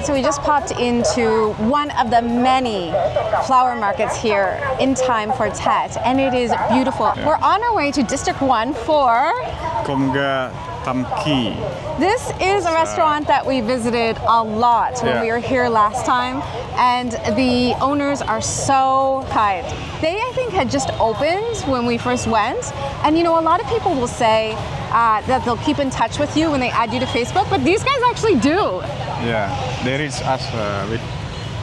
right, so we just popped into one of the many flower markets here in time for Tet, and it is beautiful. Yeah. We're on our way to District 1 for Ga Tam Ky. This is a restaurant that we visited a lot when we were here last time, and the owners are so kind. They, I think, had just opened when we first went, and you know, a lot of people will say that they'll keep in touch with you when they add you to Facebook, but these guys actually do. Yeah, they reach us with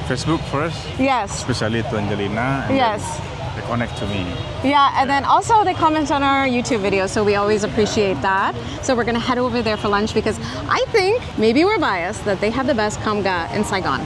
Facebook first. Yes. Especially to Ayngelina. And yes. They connect to me. Yeah, and then also they comment on our YouTube videos, so we always appreciate that. So we're gonna head over there for lunch because I think, maybe we're biased, that they have the best cam ga in Saigon.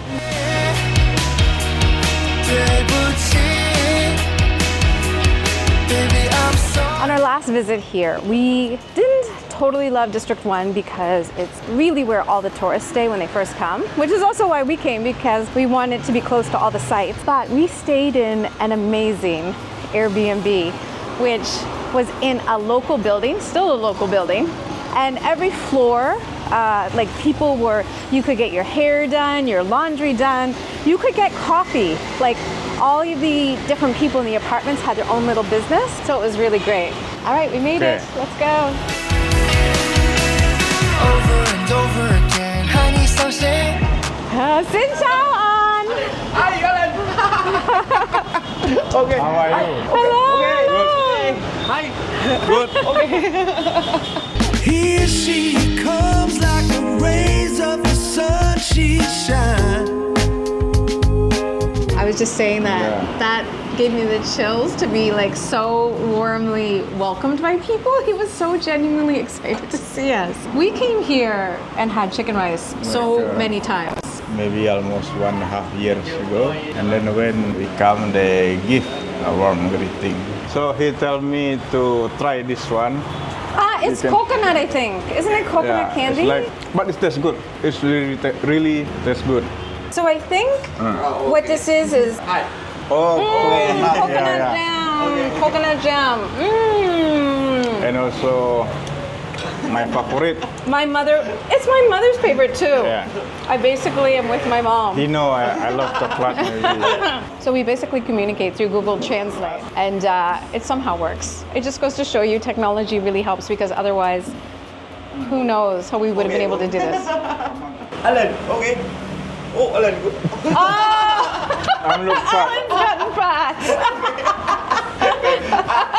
On our last visit here, we didn't totally love District 1 because it's really where all the tourists stay when they first come, which is also why we came, because we wanted to be close to all the sites. But we stayed in an amazing Airbnb, which was in a local building, still a local building, and every floor, like people were, you could get your hair done, your laundry done, you could get coffee, like all of the different people in the apartments had their own little business, so it was really great. All right, we made it, let's go. Over and over again, honey, so shit. Xin chào anh. Hi, Alan. Okay. How are you? Hello. Okay. Hi. Good. Okay. Here she comes like the rays of the sun, she shines. I was just saying that that gave me the chills to be like so warmly welcomed by people. He was so genuinely excited to see us. We came here and had chicken rice so many times. Maybe almost 1.5 years ago. And then when we come, they give a warm greeting. So he told me to try this one. It's coconut, I think. Isn't it coconut candy? It's like, but it tastes good. It's really tastes good. So I think what this is coconut jam. Coconut jam. And also my favorite. It's my mother's favorite too. Yeah. I basically am with my mom. You know I love chocolate. Maybe. So we basically communicate through Google Translate, and it somehow works. It just goes to show you technology really helps, because otherwise, who knows how we would have been able to do this. Alan, okay. Oh, Alan, good. I'm look fat. Alan's gotten fat.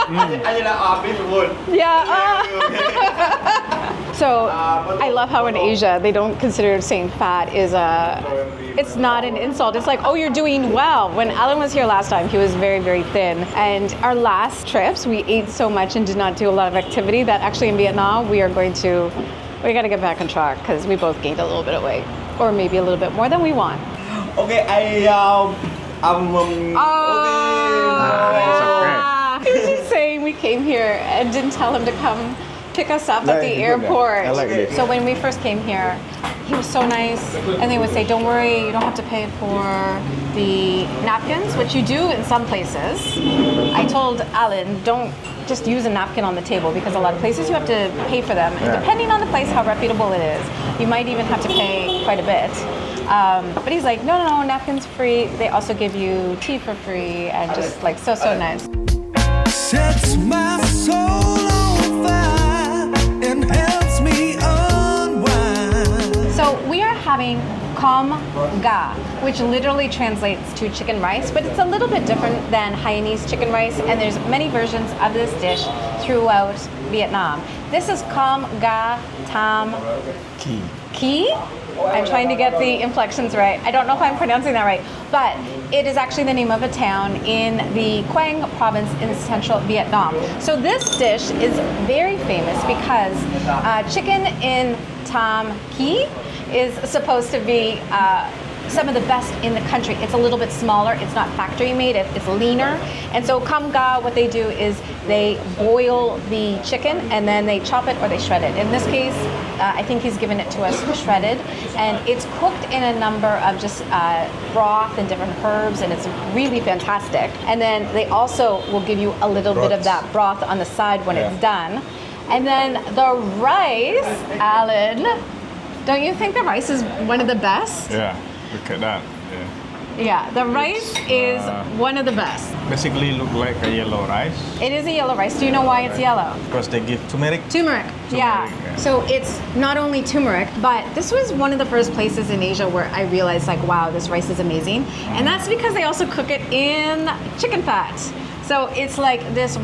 Ayngelina, beautiful. Yeah. So I love how in Asia they don't consider saying fat it's not an insult. It's like, oh, you're doing well. When Alan was here last time, he was very, very thin. And our last trips, we ate so much and did not do a lot of activity that actually in Vietnam, we gotta get back on track because we both gained a little bit of weight, or maybe a little bit more than we want. Okay, He was just saying we came here and didn't tell him to come pick us up at the airport. I like it. So when we first came here, he was so nice, and they would say, don't worry, you don't have to pay for the napkins, which you do in some places. I told Alan, don't just use a napkin on the table, because a lot of places you have to pay for them. And depending on the place, how reputable it is, you might even have to pay quite a bit. But he's like, no, napkins free. They also give you tea for free, and just like so nice. Sets my soul on fire and helps me unwind. So we are having cam ga, which literally translates to chicken rice, but it's a little bit different than Hainanese chicken rice, and there's many versions of this dish throughout Vietnam. This is cam ga tam ky. I'm trying to get the inflections right. I don't know if I'm pronouncing that right, but it is actually the name of a town in the Quận province in central Vietnam. So this dish is very famous because chicken in Tam Ky is supposed to be some of the best in the country. It's a little bit smaller, it's not factory made, it's leaner. And so cam ga, what they do is they boil the chicken and then they chop it or they shred it. In this case, I think he's given it to us shredded, and it's cooked in a number of just broth and different herbs, and it's really fantastic. And then they also will give you a little bit of that broth on the side when it's done. And then the rice, Alan, Don't you think the rice is one of the best? Yeah, look at that. Yeah. Yeah, the rice is one of the best. Basically look like a yellow rice It is a yellow rice. Do you know why it's yellow? because they give turmeric. Turmeric. Yeah. yeah. So it's not only turmeric, but this was one of the first places in Asia where I realized like, wow, this rice is amazing. And that's because they also cook it in chicken fat. So it's like this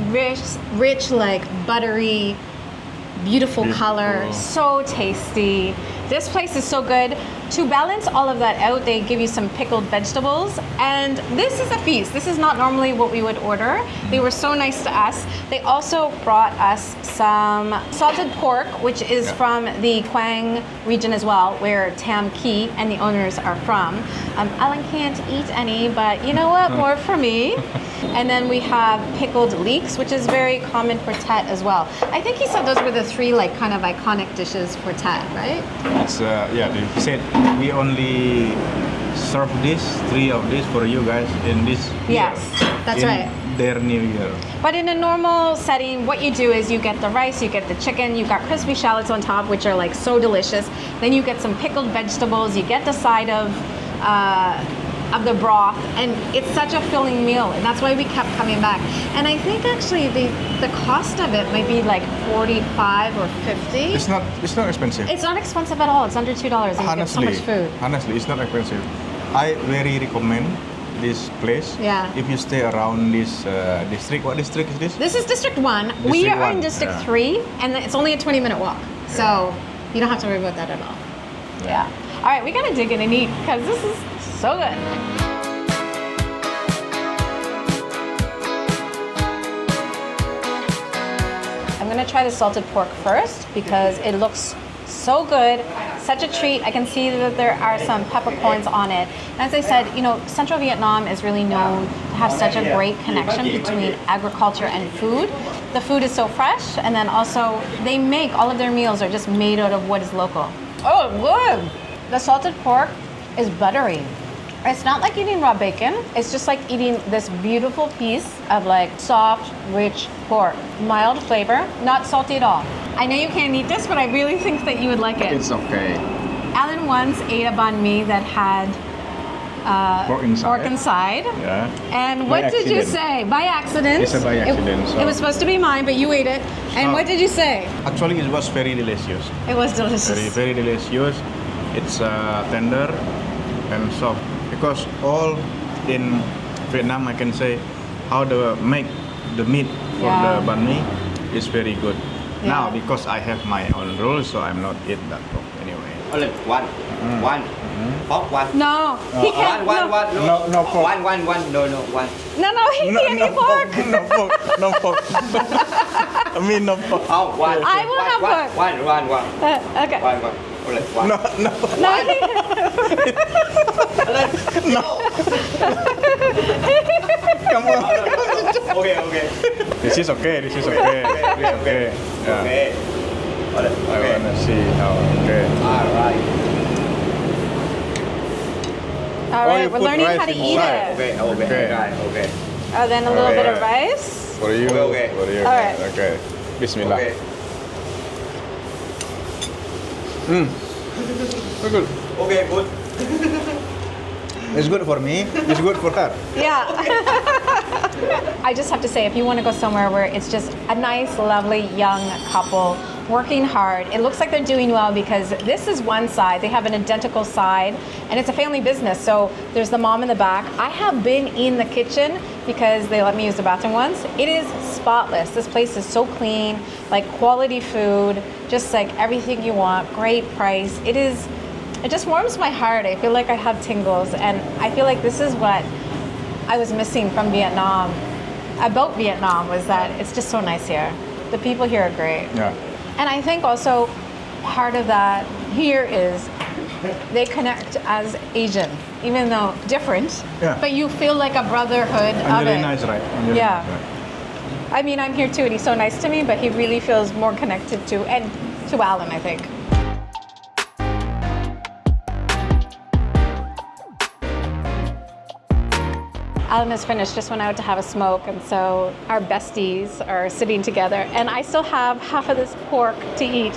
rich like buttery, beautiful color, so tasty. This place is so good. To balance all of that out, they give you some pickled vegetables, and this is a feast. This is not normally what we would order. They were so nice to us. They also brought us some salted pork, which is from the Quang region as well, where Tam Ky and the owners are from. Alan can't eat any, but you know what? More for me. And then we have pickled leeks, which is very common for Tet as well. I think he said those were the three like kind of iconic dishes for Tet, right? It's they said we only serve three of these for you guys in this Yes, year, that's in right. Their new year. But in a normal setting, what you do is you get the rice, you get the chicken, you got crispy shallots on top, which are like so delicious. Then you get some pickled vegetables, you get the side of the broth, and it's such a filling meal, and that's why we kept coming back. And I think actually the cost of it might be like 45 or 50. It's not expensive. It's not expensive at all. It's under $2 and you get so much food. Honestly, it's not expensive. I very recommend this place. Yeah. If you stay around this district, what district is this? This is District 1. We District are in 1, District yeah. 3, and it's only a 20-minute walk. So you don't have to worry about that at all. Yeah. All right, we gotta dig in and eat because this is so good. I'm gonna try the salted pork first because it looks so good, such a treat. I can see that there are some peppercorns on it. And as I said, you know, Central Vietnam is really known to have such a great connection between agriculture and food. The food is so fresh, and then also they make all of their meals are just made out of what is local. Oh, good! The salted pork is buttery. It's not like eating raw bacon. It's just like eating this beautiful piece of like soft, rich pork. Mild flavor, not salty at all. I know you can't eat this, but I really think that you would like it. It's okay. Alan once ate a banh mi that had pork inside. Yeah. And By what did you accident. say? By accident. It's a by accident, It so- was supposed to be mine, but you ate it. And what did you say? Actually, it was very delicious. It was delicious. Very delicious. It's tender and soft. Because all in Vietnam, I can say, how to make the meat for Yeah. the banh mi is very good. Yeah. Now, because I have my own rules, so I'm not eat that pork anyway. Alan, one. Pork, one. No, he can't. One. No pork. One. No, one. No, he can't eat pork. No pork. I mean, no pork. Oh, one. I will have pork. One. Okay. One. Alan, one. No. No, Come on. Okay. This is okay. Okay. Yeah. Okay. Alan, I okay. wanna see how. Okay. All right. All Oh, right, you we're put learning how rice to eat inside. it. Okay. Right. Okay. Oh, then a little bit of Alright. rice. For you. Okay. For you. All right. Okay. Bismillah. Okay. Very good. Okay. Good. It's good for me. It's good for her. Yeah. I just have to say, if you want to go somewhere where it's just a nice, lovely young couple working hard, it looks like they're doing well because this is one side. They have an identical side, and it's a family business. So there's the mom in the back. I have been in the kitchen because they let me use the bathroom once. It is spotless. This place is so clean, like quality food, just like everything you want, great price. It just warms my heart. I feel like I have tingles, and I feel like this is what I was missing from Vietnam. About Vietnam was that it's just so nice here. The people here are great. Yeah. And I think also part of that here is they connect as Asian, even though different, Yeah. but you feel like a brotherhood of Angelina it. is right. Angelina Yeah. is right. I mean, I'm here too, and he's so nice to me, but he really feels more connected to Alan, I think. Alan is finished, just went out to have a smoke, and so our besties are sitting together, and I still have half of this pork to eat.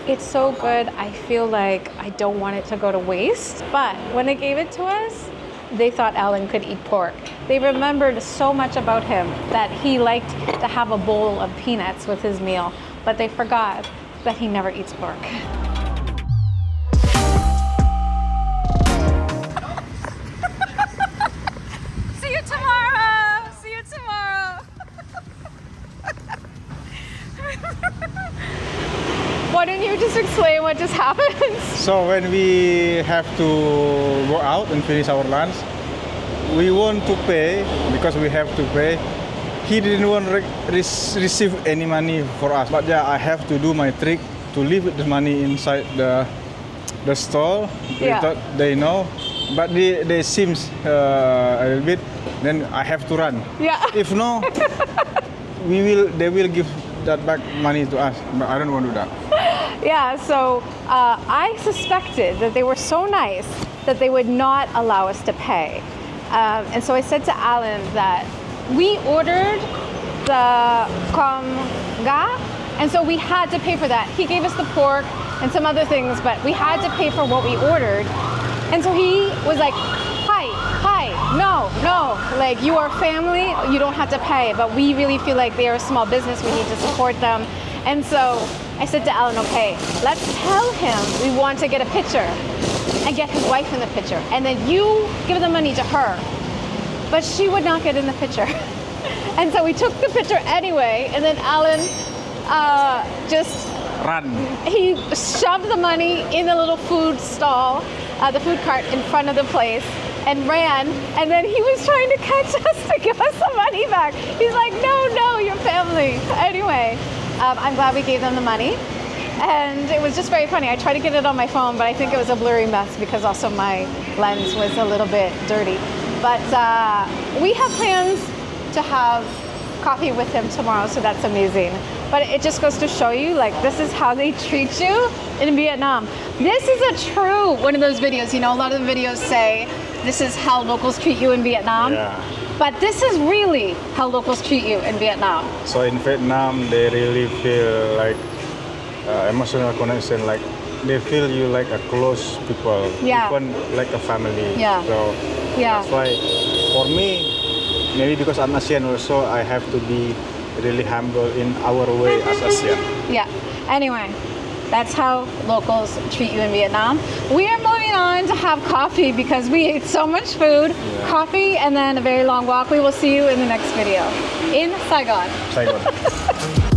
It's so good. I feel like I don't want it to go to waste. But when they gave it to us, they thought Alan could eat pork. They remembered so much about him that he liked to have a bowl of peanuts with his meal, but they forgot that he never eats pork. See you tomorrow. See you tomorrow. Why don't you just explain what just happened? So when we have to go out and finish our lunch, we want to pay because we have to pay. He didn't want to receive any money for us, but yeah, I have to do my trick to leave the money inside the stall. Yeah. Without they know, but they seems a little bit. Then I have to run. Yeah. If no, they will give that back money to us, but I don't want to do that. Yeah, so I suspected that they were so nice that they would not allow us to pay. And so I said to Alan that we ordered the ga, and so we had to pay for that. He gave us the pork and some other things, but we had to pay for what we ordered. And so he was like, hi, no, like you are family, you don't have to pay, but we really feel like they are a small business, we need to support them. And so I said to Alan, okay, let's tell him we want to get a picture and get his wife in the picture. And then you give the money to her. But she would not get in the picture. And so we took the picture anyway. And then Alan just Run. he shoved the money in the little food stall, the food cart in front of the place, and ran. And then he was trying to catch us to give us the money back. He's like, no, your family. Anyway, I'm glad we gave them the money. And it was just very funny. I tried to get it on my phone, but I think it was a blurry mess because also my lens was a little bit dirty. But we have plans to have coffee with him tomorrow, so that's amazing. But it just goes to show you, like, this is how they treat you in Vietnam. This is a true one of those videos. You know, a lot of the videos say, this is how locals treat you in Vietnam. Yeah. But this is really how locals treat you in Vietnam. So in Vietnam, they really feel like emotional connection, like they feel you like a close people, Yeah. even like a family. Yeah. So Yeah. that's why, for me, maybe because I'm Asian also, I have to be really humble in our way as Asian. Yeah. Anyway, that's how locals treat you in Vietnam. We are moving on to have coffee because we ate so much food, coffee, and then a very long walk. We will see you in the next video in Saigon. Saigon.